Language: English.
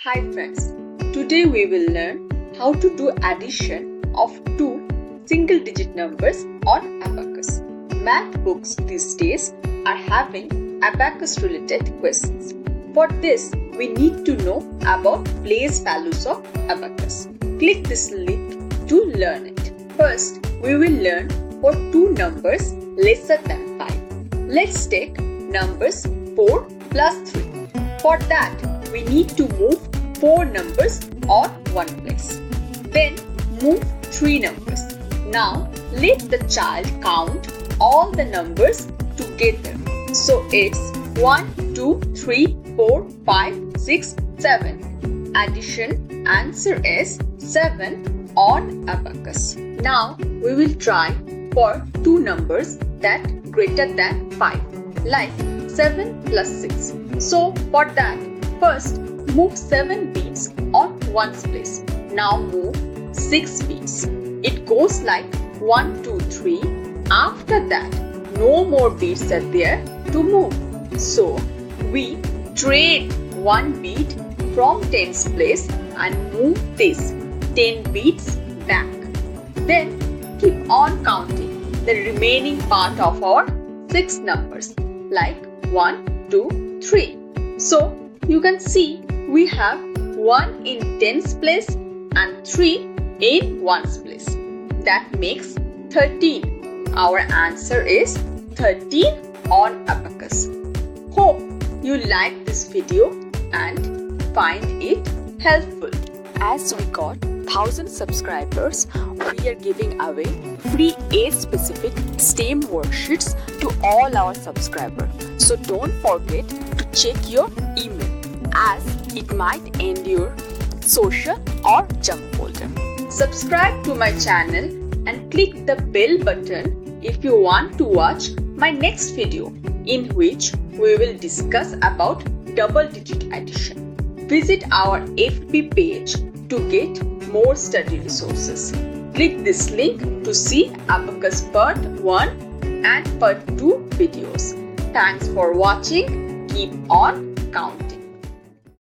Hi friends, today we will learn how to do addition of two single-digit numbers on Abacus. Math books these days are having Abacus related questions. For this, we need to know about place values of Abacus. Click this link to learn it. First, we will learn for two numbers lesser than 5. Let's take numbers 4 plus 3. For that, we need to move 4 numbers on one place. Then move 3 numbers. Now let the child count all the numbers together. So it's 1, 2, 3, 4, 5, 6, 7. Addition answer is 7 on Abacus. Now we will try for two numbers that greater than 5, like 7 plus 6. So for that, first move 7 beads on one's place. Now move 6 beads. It goes like 1, 2, 3. After that, no more beads are there to move. So we trade 1 bead from 10's place and move this 10 beads back. Then keep on counting the remaining part of our 6 numbers like 1, 2, 3. So you can see we have 1 in 10's place and 3 in 1's place. That makes 13. Our answer is 13 on Abacus. Hope you like this video and find it helpful. As we got 1000 subscribers, we are giving away free age-specific STEM worksheets to all our subscribers. So don't forget to check your email, as it might end your social or junk folder. Subscribe to my channel and click the bell button if you want to watch my next video, in which we will discuss about double-digit addition. Visit our FB page to get more study resources. Click this link to see Abacus Part 1 and Part 2 videos. Thanks for watching. Keep on counting.